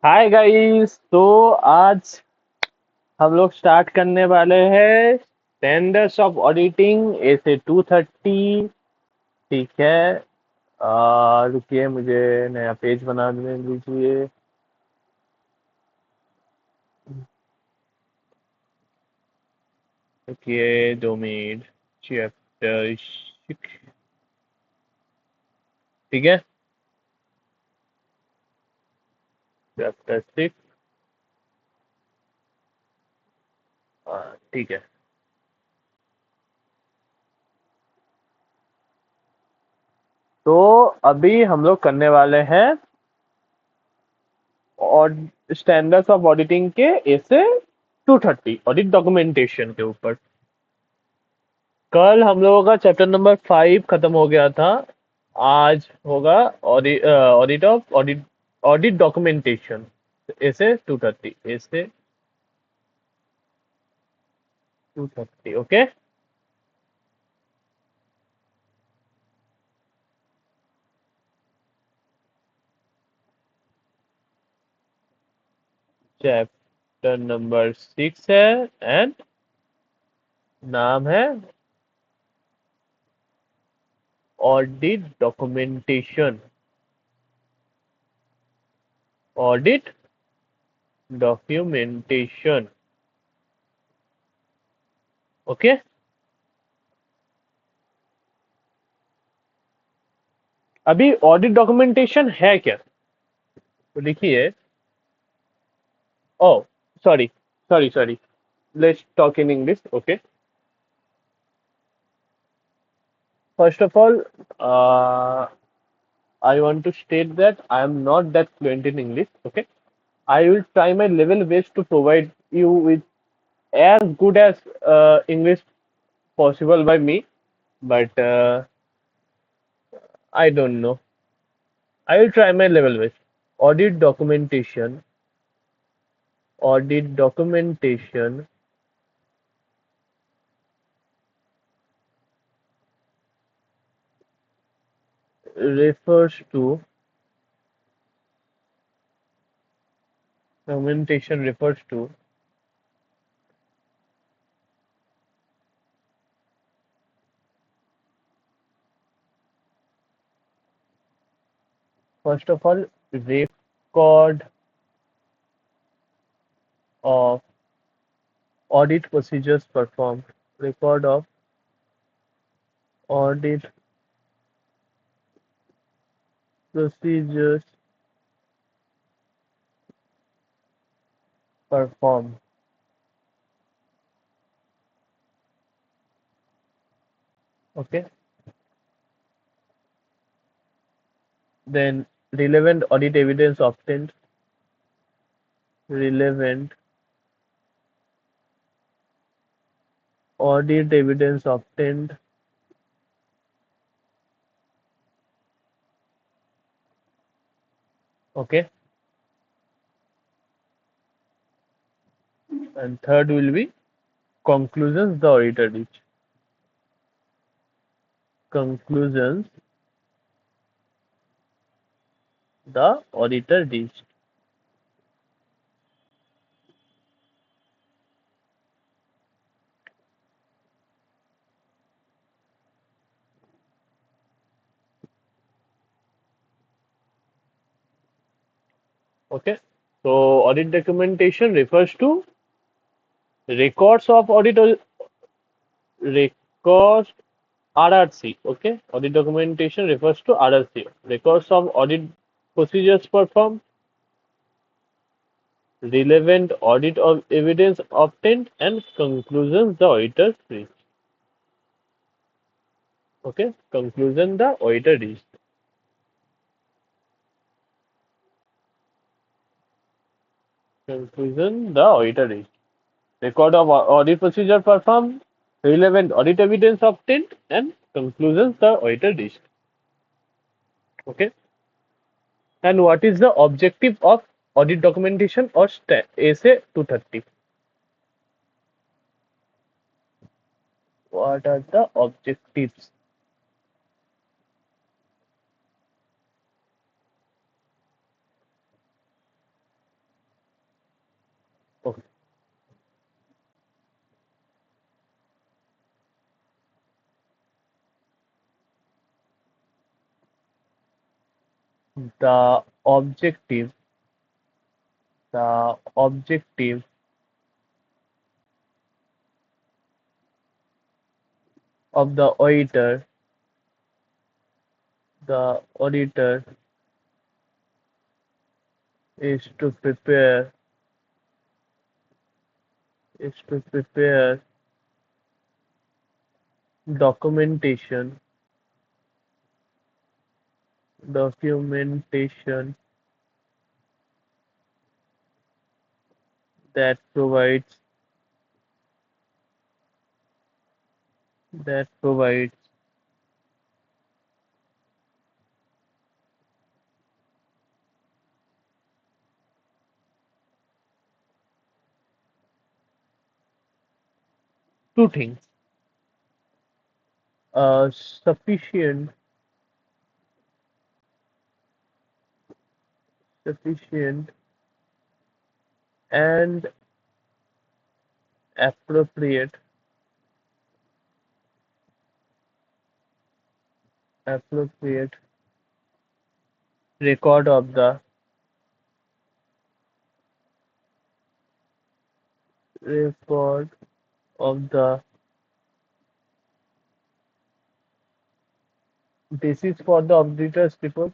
Hi guys. तो आज हम लोग स्टार्ट करने वाले हैं स्टैंडर्ड्स ऑफ ऑडिटिंग ऐसे 230। ठीक है। रुकिए, मुझे नया पेज बनाने दीजिए। रुकिए 2 मिनट। चैप्टर 6। ठीक है, चैप्टर 6। ठीक है। तो अभी हम लोग करने वाले हैं और स्टैंडर्ड्स ऑफ ऑडिटिंग के ऐसे 230 ऑडिट डॉक्यूमेंटेशन के ऊपर। कल हम लोगों का चैप्टर नंबर 5 खत्म हो गया था। आज होगा ऑडिट डॉक्यूमेंटेशन ऐसे 230 ऐसे 230। ओके। चैप्टर नंबर 6 है एंड नाम है audit documentation. Audit documentation. Okay. अभी ऑडिट डॉक्यूमेंटेशन है क्या? तो देखिए। Oh, sorry sorry sorry, let's talk in English. Okay. First of all, I want to state that I am not that fluent in English. Okay, I will try my level best to provide you with as good as English possible by me, but I don't know. I will try my level best. Audit documentation. Audit documentation refers to documentation refers to first of all record of audit procedures performed. Record of audit procedures performed. Okay. Then relevant audit evidence obtained. Relevant audit evidence obtained. Okay. And third will be conclusions the auditor reached. Conclusions the auditor reached. Okay. So audit documentation refers to records of audit records RRC. Okay. Audit documentation refers to RRC. Records of audit procedures performed, relevant audit of evidence obtained, and conclusions the auditor reached. Okay, conclusion the auditor reached. Conclusion the auditor reached. Record of audit procedure performed, relevant audit evidence obtained, and conclusions the auditor reached. Okay. And what is the objective of audit documentation or essay 230? What are the objectives? The objective, the objective of the auditor is to prepare documentation documentation that provides two things: sufficient sufficient and appropriate appropriate record of the record of the basis for the auditor's report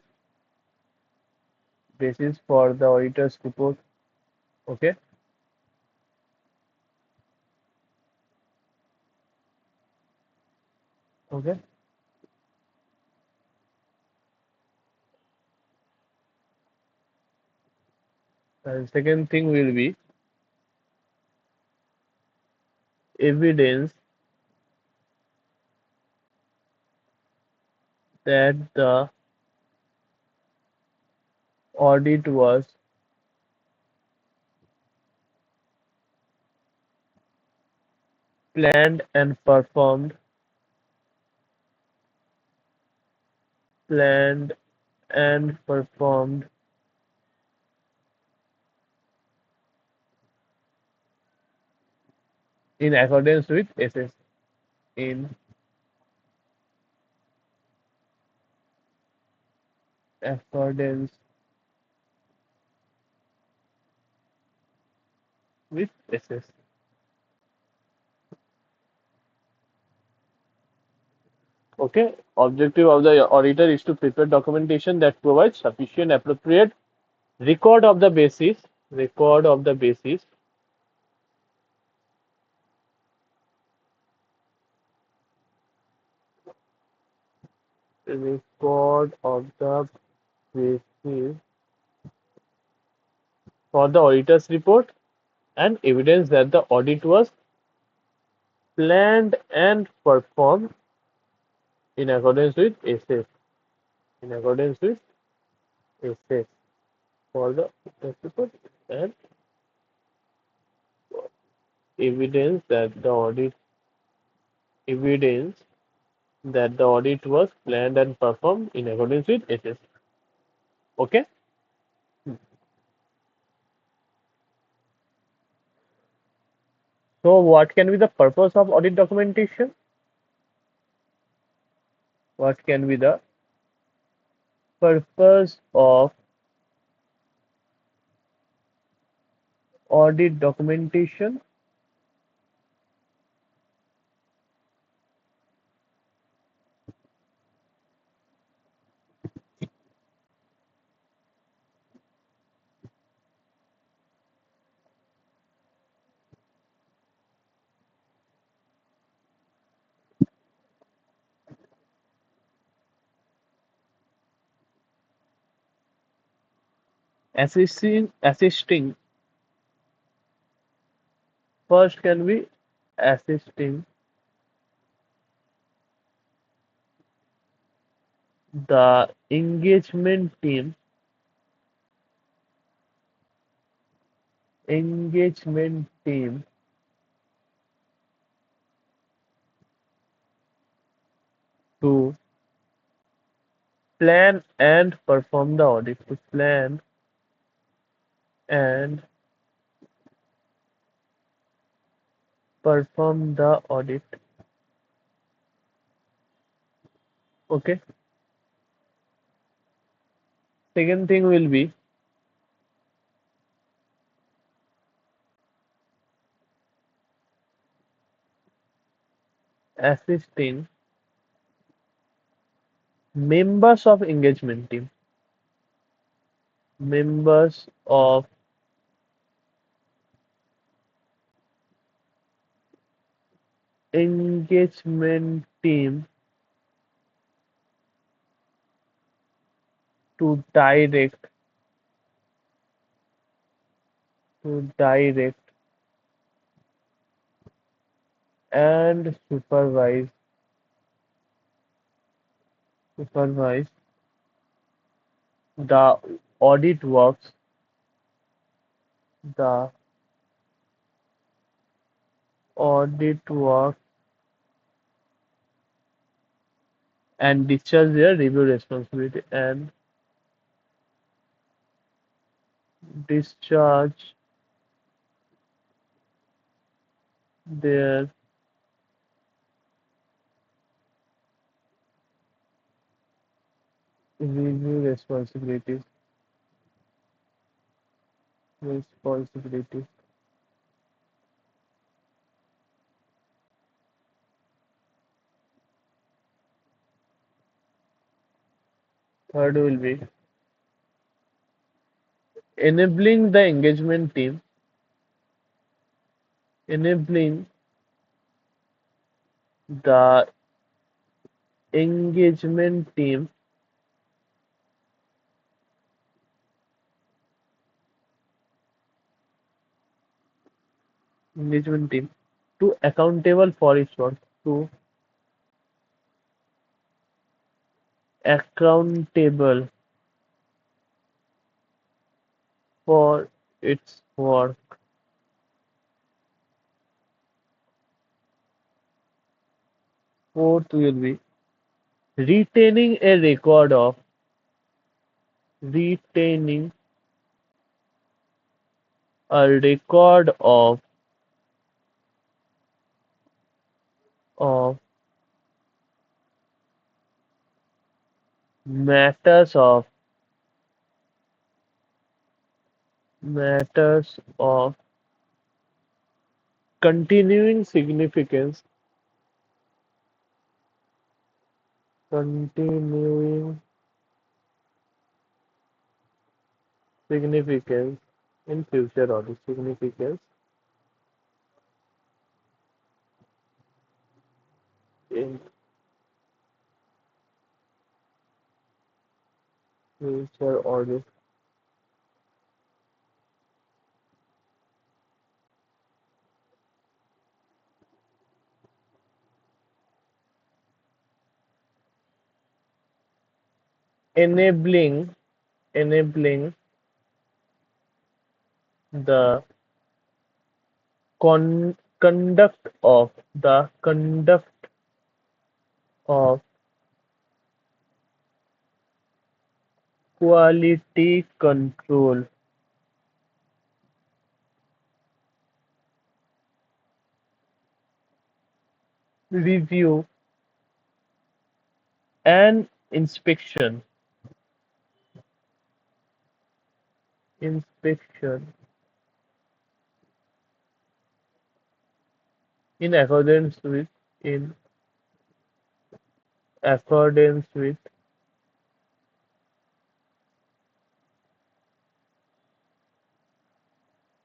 basis for the auditor's report. Okay. Okay. And second thing will be evidence that the audit was planned and planned performed in accordance with SS in accordance with SS. Okay. Objective of the auditor is to prepare documentation that provides sufficient, appropriate record of the basis, record of the basis, record of the basis for the auditor's report and evidence that the audit was planned and performed in accordance with SS. In accordance with SS for the auditor's report and evidence that the audit evidence that the audit was planned and performed in accordance with SS. Okay. So, what can be the purpose of audit documentation? What can be the purpose of audit documentation? Assisting first can be assisting the engagement team to plan and perform the audit. To plan and perform the audit. Okay. Second thing will be assisting members of engagement team. Members of engagement team to direct and supervise the audit works, the audit work and discharge their review responsibility and discharge their review responsibilities. Third will be enabling the engagement team, enabling the engagement team engagement team to accountable for its work, to accountable for its work. Fourth will be retaining a record of retaining a record of matters of matters of continuing significance continuing significance in future audit significance in future audit. Enabling the conduct of quality control review and inspection in in accordance with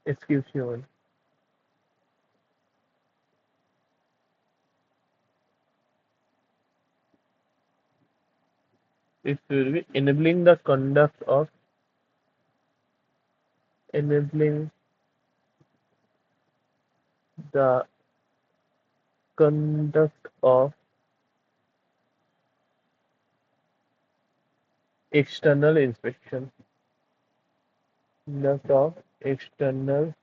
execution. It will be enabling the conduct of external inspection. Conduct of external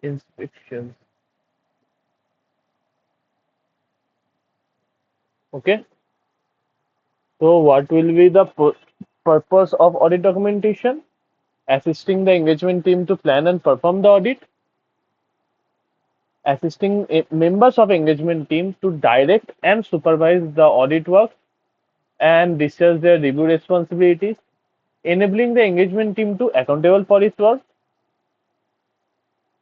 inspections. Okay. So what will be the purpose of audit documentation? Assisting the engagement team to plan and perform the audit. Assisting members of engagement team to direct and supervise the audit work. and discharge their review responsibilities, enabling the engagement team to accountable for its work,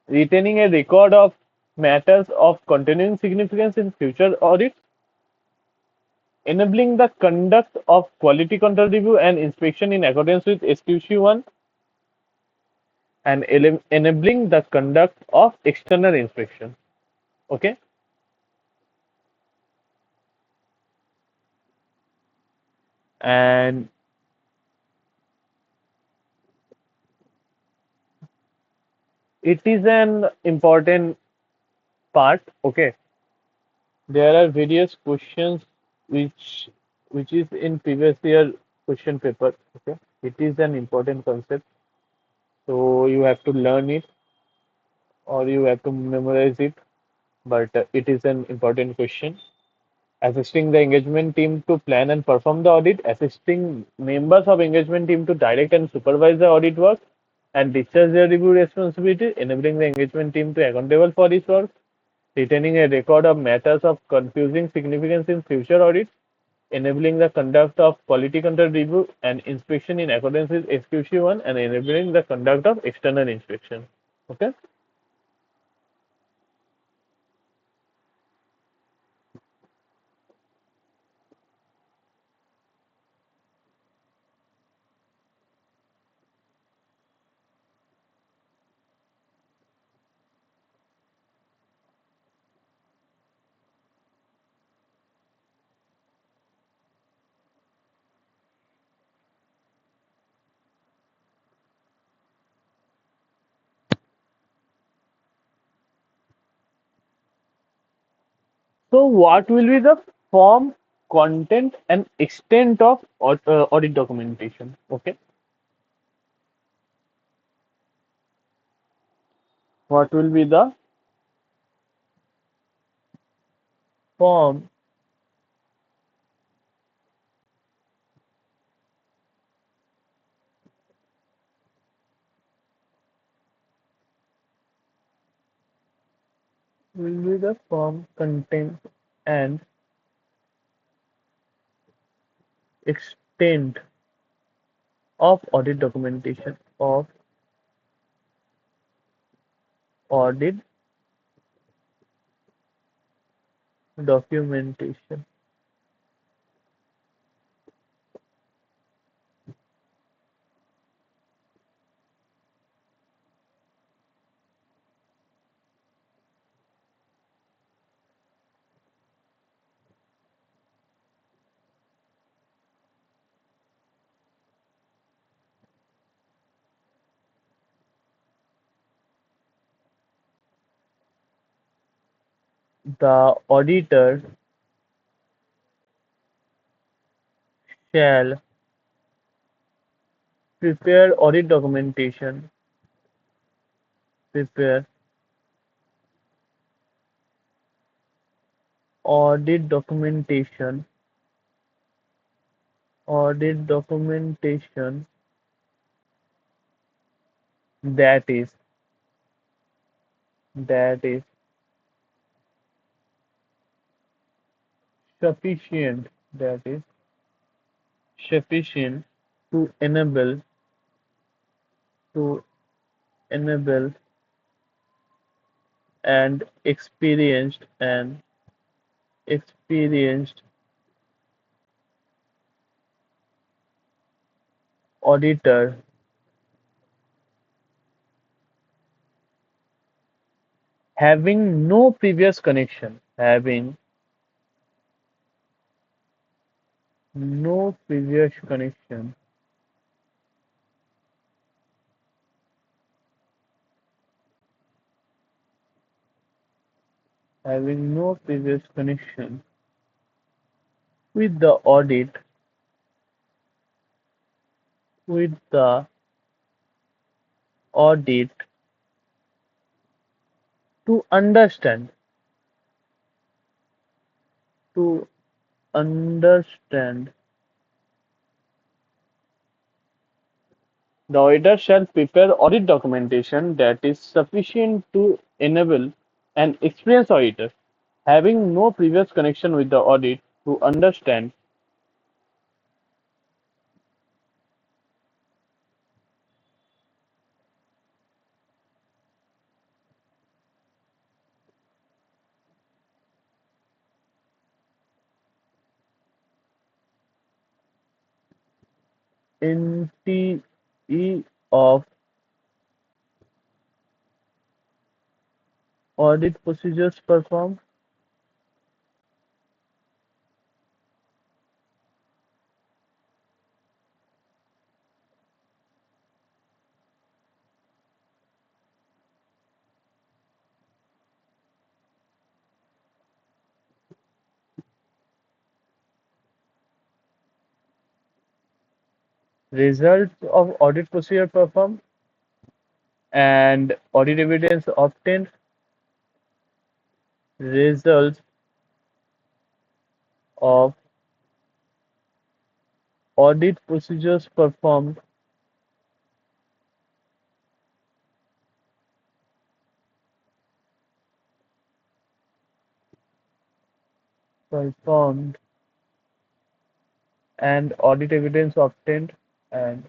retaining a record of matters of continuing significance in future audits, enabling the conduct of quality control review and inspection in accordance with SQC1, and enabling the conduct of external inspection. Okay, and it is an important part. Okay, there are various questions which is in previous year question paper. Okay, it is an important concept, so you have to learn it or you have to memorize it. But it is an important question. Assisting the engagement team to plan and perform the audit, assisting members of engagement team to direct and supervise the audit work, and discharge their review responsibility, enabling the engagement team to accountable for this work, retaining a record of matters of confusing significance in future audits, enabling the conduct of quality control review and inspection in accordance with SQC1, and enabling the conduct of external inspection. Okay. So, what will be the form, content, and extent of audit documentation? Okay. What will be the form, will be the form, content, and extent of audit documentation of audit documentation. The auditor shall prepare audit documentation, prepare audit documentation, audit documentation that is sufficient, that is sufficient to to enable and experienced auditor having no previous connection, no previous connection having no previous connection with the audit, with the audit to to understand. The auditor shall prepare audit documentation that is sufficient to enable an experienced auditor having no previous connection with the audit to understand NTE of audit procedures performed. Results of audit procedure performed and audit evidence obtained. Results of audit procedures performed and audit evidence obtained and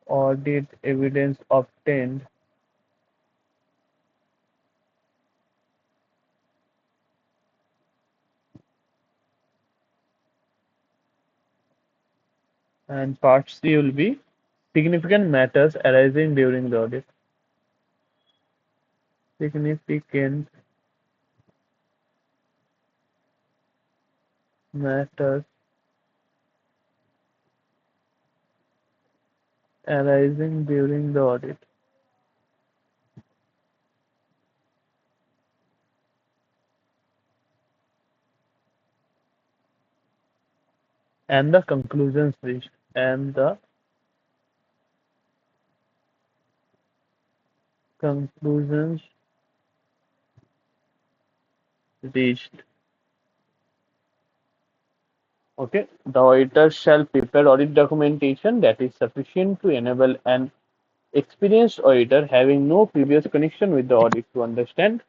audit evidence obtained and part C will be significant matters arising during the audit. Significant matters arising during the audit. And the conclusions reached. And the conclusions reached. Okay. The auditor shall prepare audit documentation that is sufficient to enable an experienced auditor having no previous connection with the audit to understand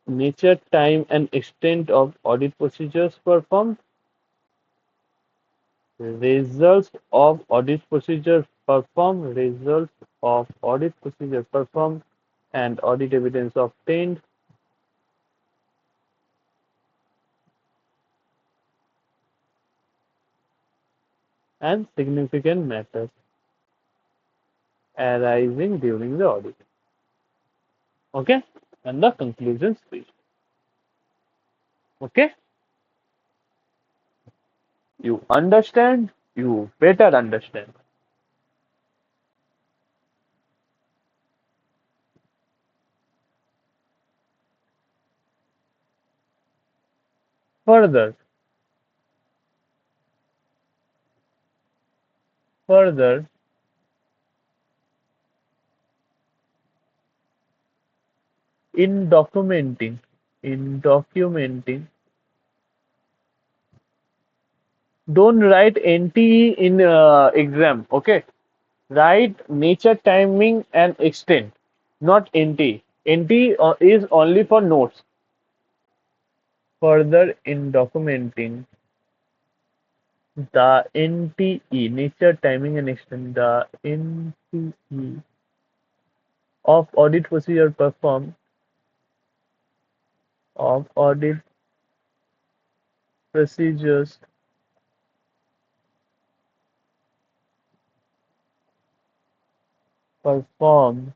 nature, time, and extent of audit procedures performed, results of audit procedure performed, results of audit procedure performed, and audit evidence obtained, and significant matters arising during the audit. Okay, and the conclusions reached. Okay, you understand, you better understand. Further, further, in documenting, don't write NTE in exam. Okay, write nature, timing, and extent, not NT. NT is only for notes. Further, in documenting the NTE, nature, timing, and extent, the NTE of audit procedure performed, of audit procedures performed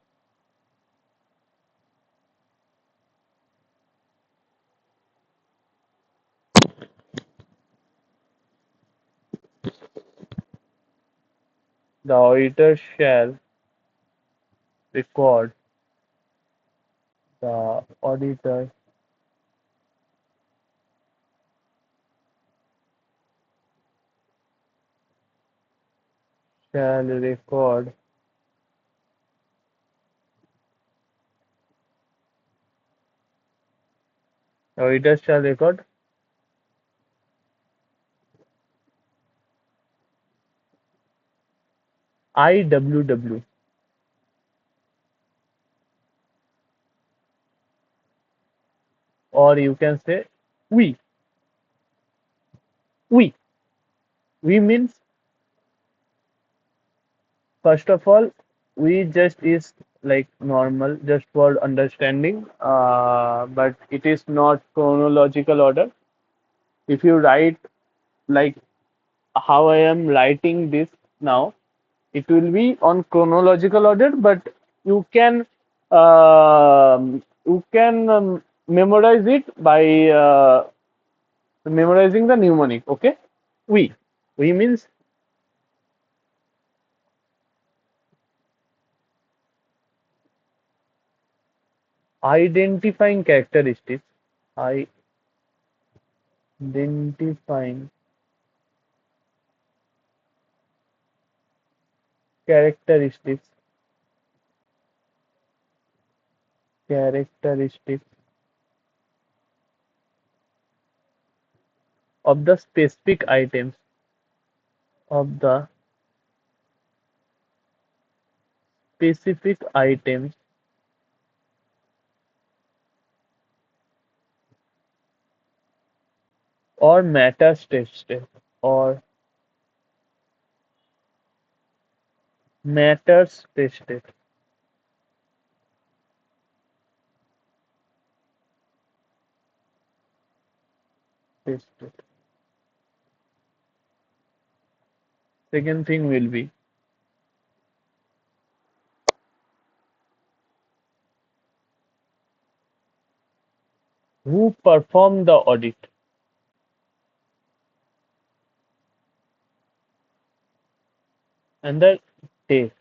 the auditor shall record, the auditor shall record the auditor shall record IWW, or you can say we. We. We means, first of all, we just is like normal, just for understanding, but it is not chronological order. If you write like how I am writing this now, it will be on chronological order, but you can memorize it by memorizing the mnemonic. Okay, we we means identifying characteristics. Identifying characteristics characteristics of the specific items of the specific items or matters tested or matters tested. Second thing will be who performed the audit and the date.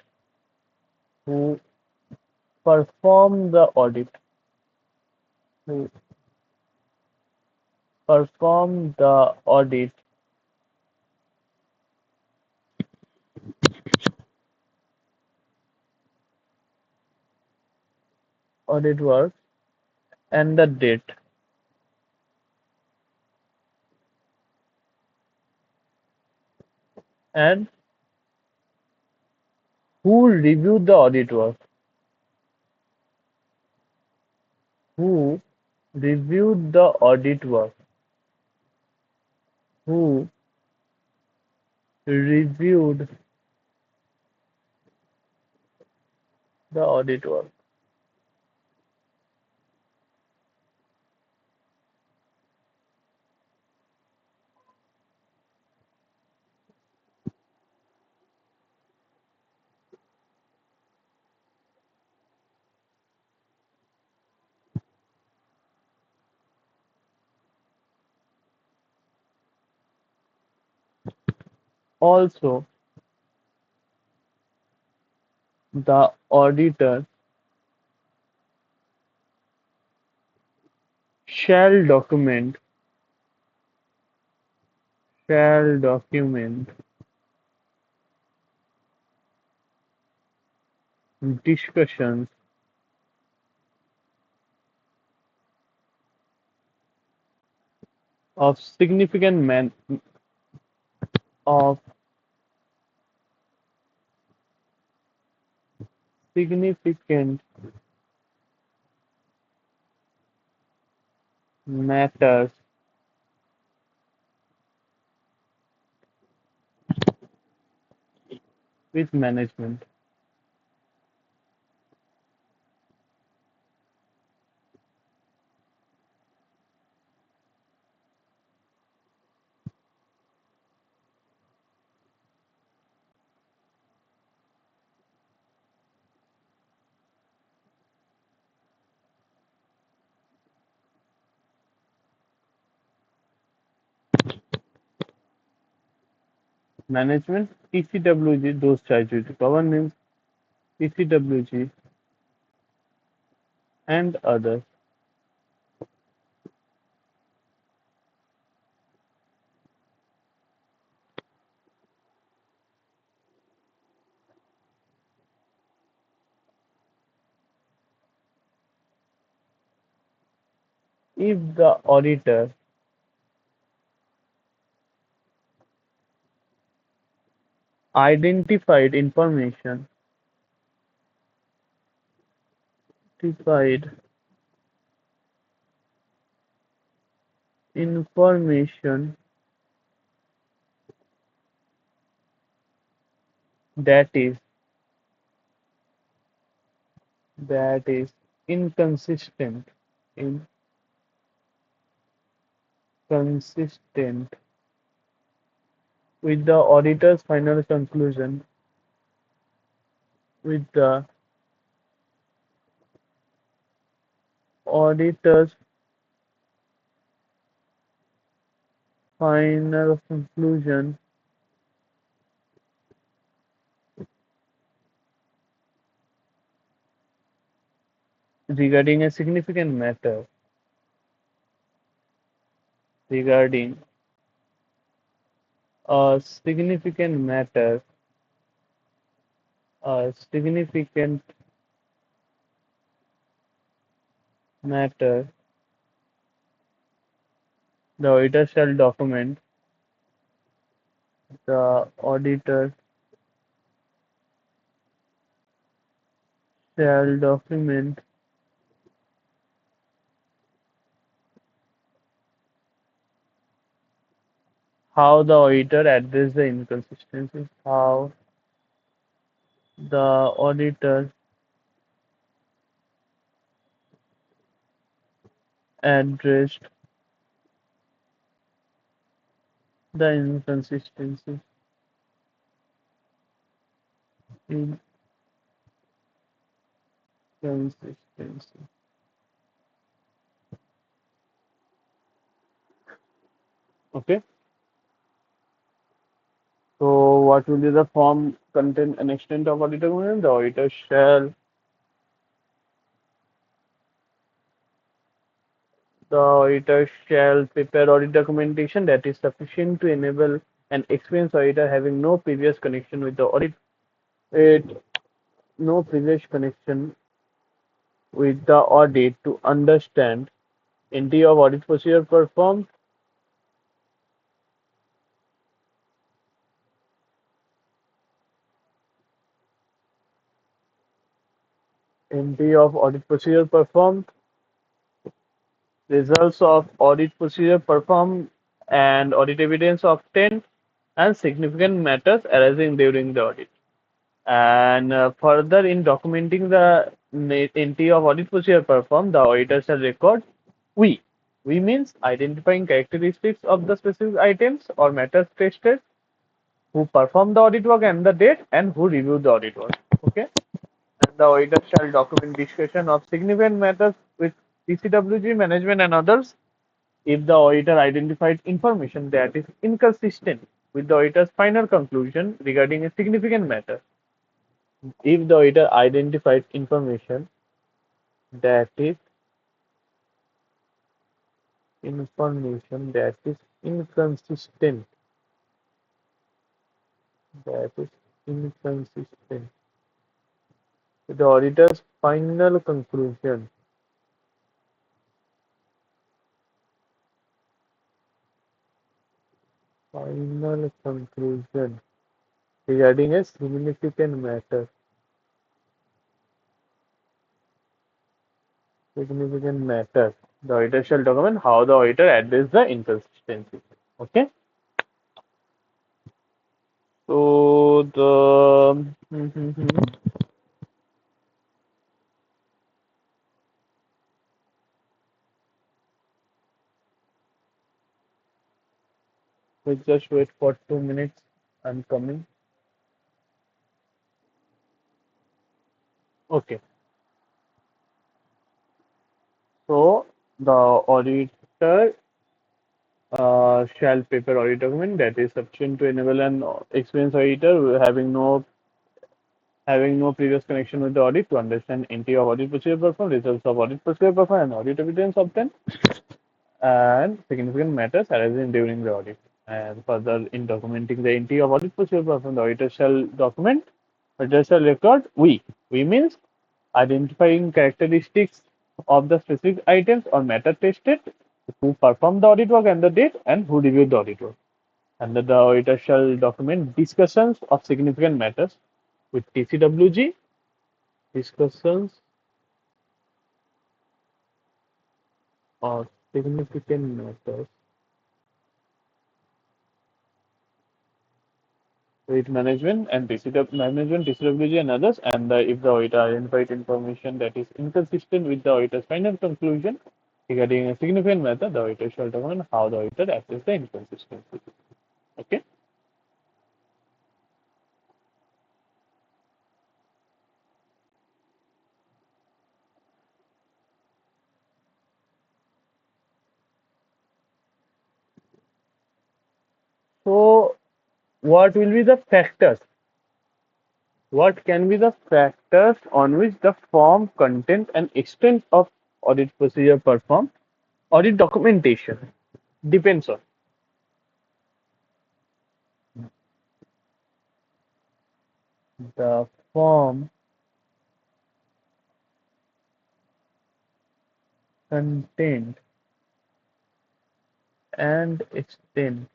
Who performed the audit? Who performed the audit work and the date, and who reviewed the audit work? Who reviewed the audit work? Who reviewed the audit work? Also, the auditor shall document shall document discussions of of significant matters with management. Management, PCWG, those charged with governance, PCWG, and others. If the auditor identified identified information that is that is inconsistent, inconsistent with the auditor's final conclusion, with the auditor's final conclusion regarding a significant matter, regarding a significant matter, a significant matter, the auditor shall document, the auditor shall document how the auditor addressed the inconsistencies, how the auditor addressed the inconsistencies, inconsistency. Okay. So what will be the form, content, and extent of audit document? The auditor shall prepare audit documentation that is sufficient to enable an experienced auditor having no previous connection with the audit, it, no previous connection with the audit to understand entry of audit procedure performed, entry of audit procedure performed, results of audit procedure performed, and audit evidence obtained, and significant matters arising during the audit. And further, in documenting the entry of audit procedure performed, the auditor shall record we. We means identifying characteristics of the specific items or matters tested, who performed the audit work and the date, and who reviewed the audit work. Okay. And the auditor shall document discussion of significant matters with TCWG management and others if the auditor identified information that is inconsistent with the auditor's final conclusion regarding a significant matter. If the auditor identified that is information that is inconsistent, that is inconsistent with the auditor's final conclusion regarding a significant matter, the auditor shall document how the auditor addressed the inconsistency. Okay. So the we just wait for 2 minutes. I'm coming. Okay. So the auditor shall prepare audit document that is sufficient to enable an experienced auditor having no previous connection with the audit to understand entry of audit procedure performed, results of audit procedure performed, and audit evidence obtained, and significant matters arising during the audit. And further, in documenting the entry of audit procedure performed, the auditor shall record we. We means identifying characteristics of the specific items or matter tested, who performed the audit work and the date, and who reviewed the audit work. And the auditor shall document discussions of significant matters with TCWG, discussions of significant matters risk management and management, TCWG and others. And if the auditor identified information that is inconsistent with the auditor's final conclusion regarding a significant matter, the auditor shall determine how the auditor assesses the inconsistency. Okay. So, what will be the factors? What can be the factors on which the form, content, and extent of audit procedure performed? Audit documentation depends on the form, content, and extent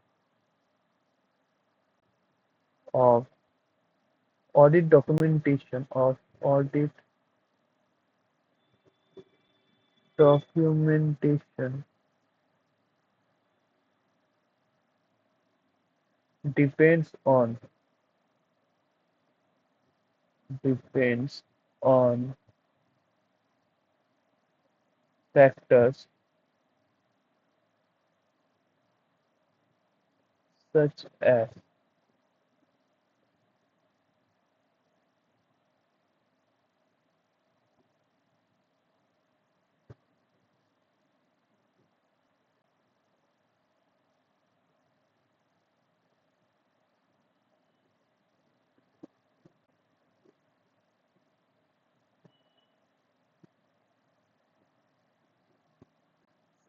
of audit documentation depends on depends on factors such as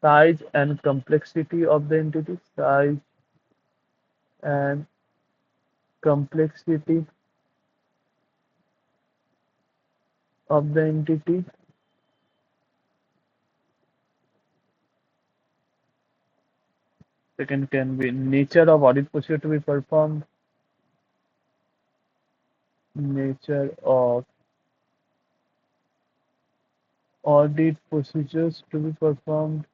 size and complexity of the entity, size and complexity of the entity. Second can be nature of audit procedure to be performed, nature of audit procedures to be performed,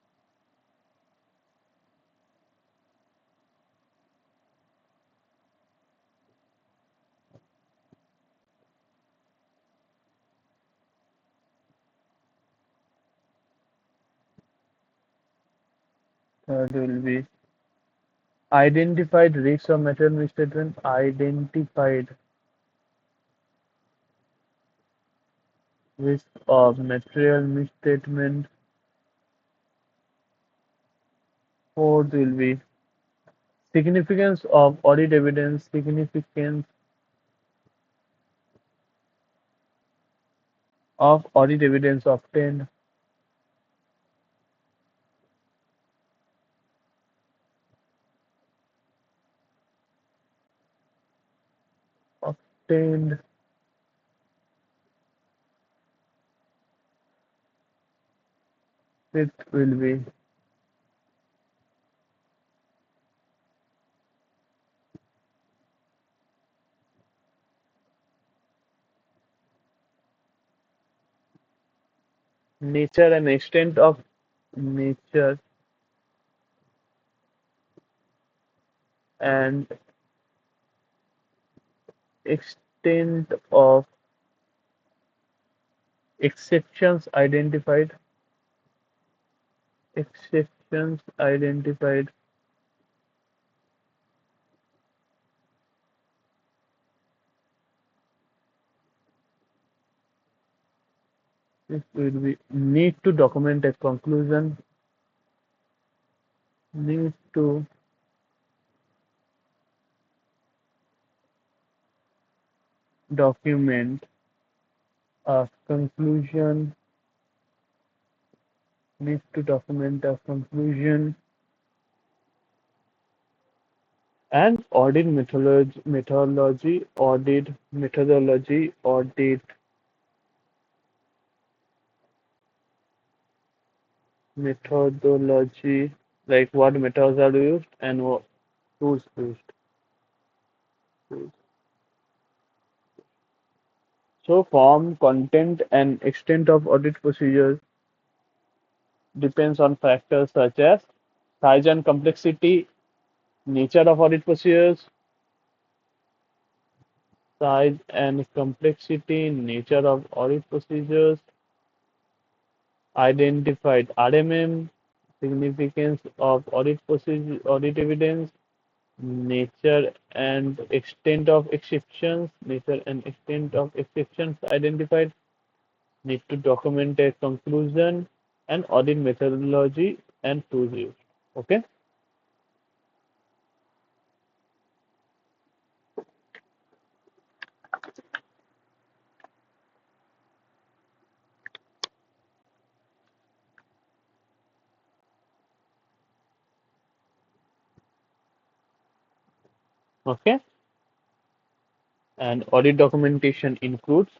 third will be identified risks of material misstatement, identified risk of material misstatement. Fourth will be significance of audit evidence, significance of audit evidence obtained. Fifth will be nature and extent of nature and extent of exceptions identified. Exceptions identified. This will be need to document a conclusion. Need to document a conclusion. Need to document a conclusion. And audit methodology, like what methods are used and what tools used. So form, content, and extent of audit procedures depends on factors such as size and complexity, nature of audit procedures, size and complexity, nature of audit procedures, identified RMM, significance of audit procedure, audit evidence, nature and extent of exceptions, identified, need to document a conclusion, and audit methodology and tools used. Okay. Okay. And audit documentation includes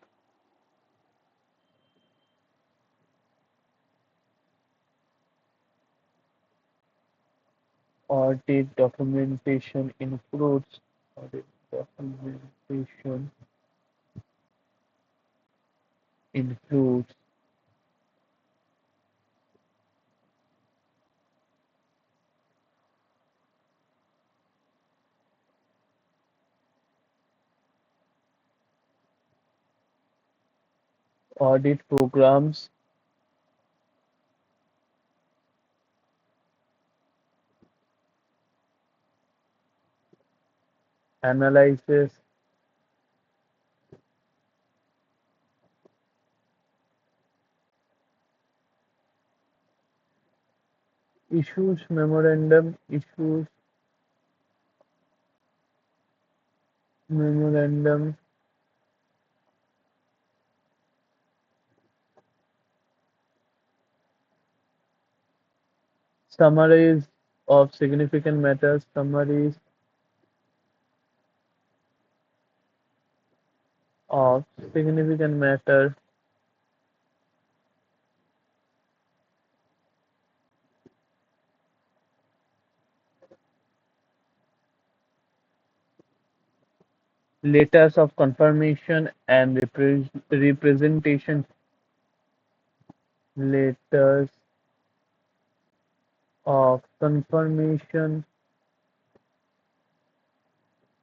audit documentation includes audit documentation includes audit programs, analysis, issues memorandum, summaries of significant matters, summaries of significant matter, letters of confirmation and representation, letters of confirmation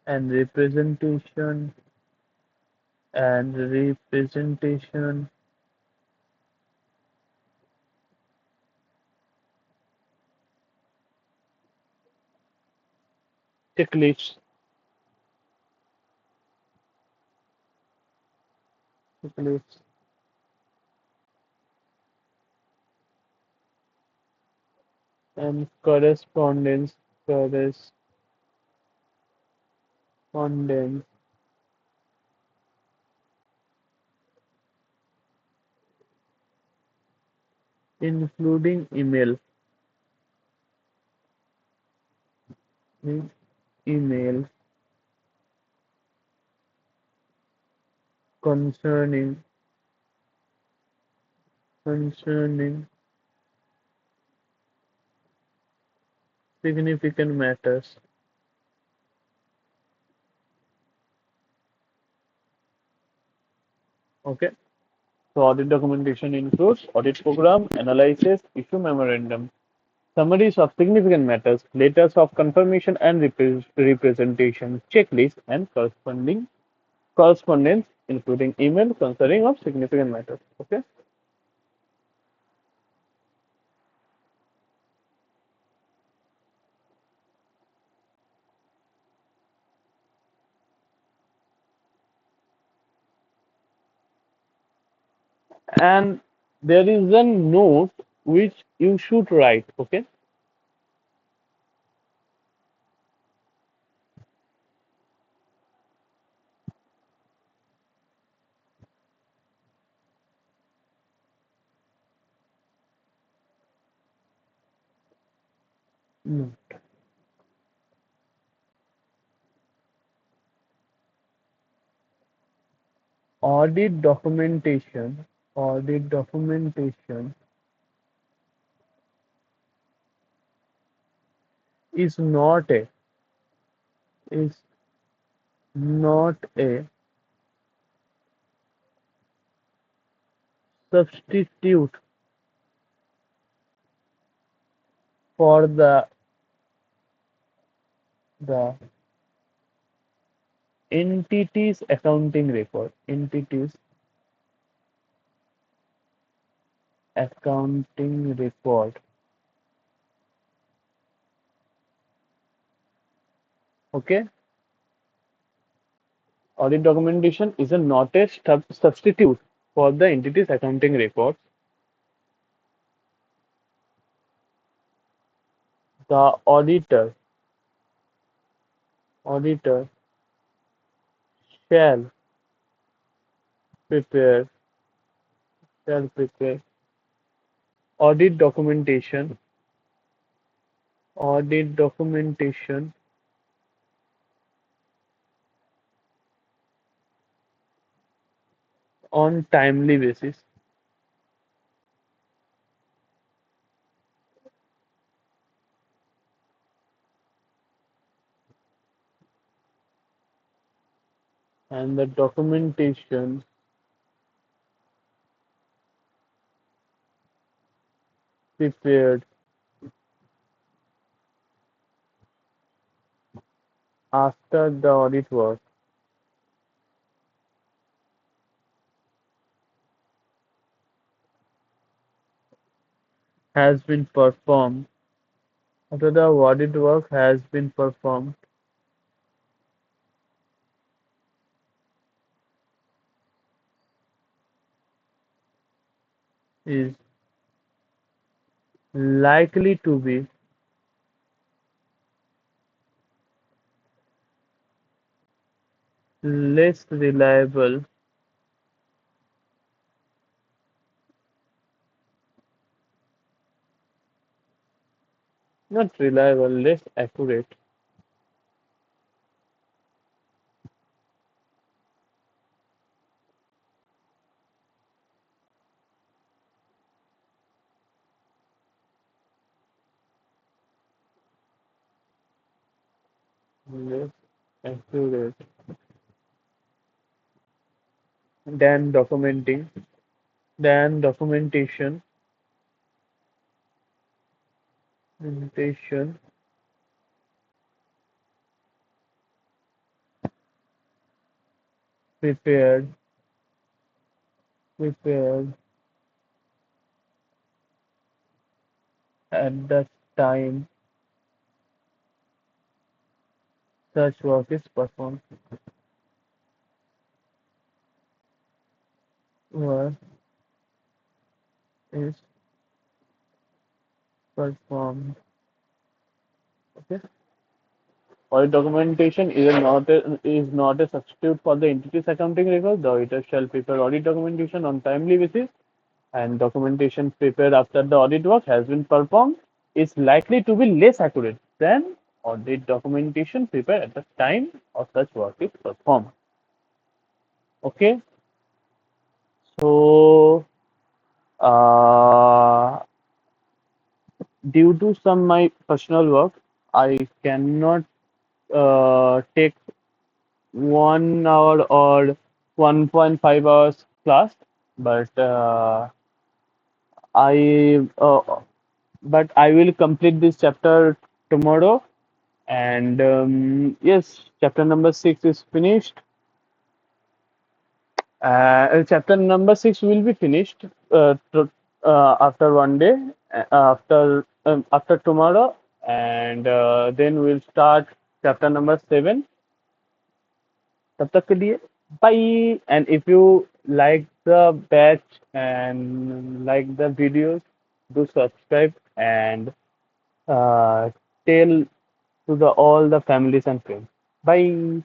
and representation, checklists, checklists, and correspondence, including email concerning concerning significant matters. Okay. So audit documentation includes audit program, analysis, issue memorandum, summaries of significant matters, letters of confirmation and representation, checklist, and correspondence, including email concerning of significant matters. Okay. And there is a note which you should write. Okay. No. Audit documentation. Audit documentation is not a is not a substitute for the entities accounting record. Entities accounting record. Okay. Audit documentation is a not a substitute for the entities accounting records. The auditor shall prepare prepare audit documentation on timely basis, and the documentation prepared after the audit work has been performed after the audit work has been performed is likely to be less reliable, not reliable, less accurate, less accurate than documentation documentation prepared prepared at the time such work is performed. Work is performed. Okay. Audit documentation is not a substitute for the entities accounting record. The auditor shall prepare audit documentation on timely basis, and documentation prepared after the audit work has been performed is likely to be less accurate than audit documentation prepared at the time of such work is performed. Okay. So, uh, due to some my personal work, I cannot take 1 hour or 1.5 hours class, but I but I will complete this chapter tomorrow. And yes, chapter number 6 is finished. Chapter number 6 will be finished after one day, after tomorrow, and then we'll start chapter number 7. तब तक के लिए bye. And if you like the batch and like the videos, do subscribe and tell to the all the families and friends. Bye.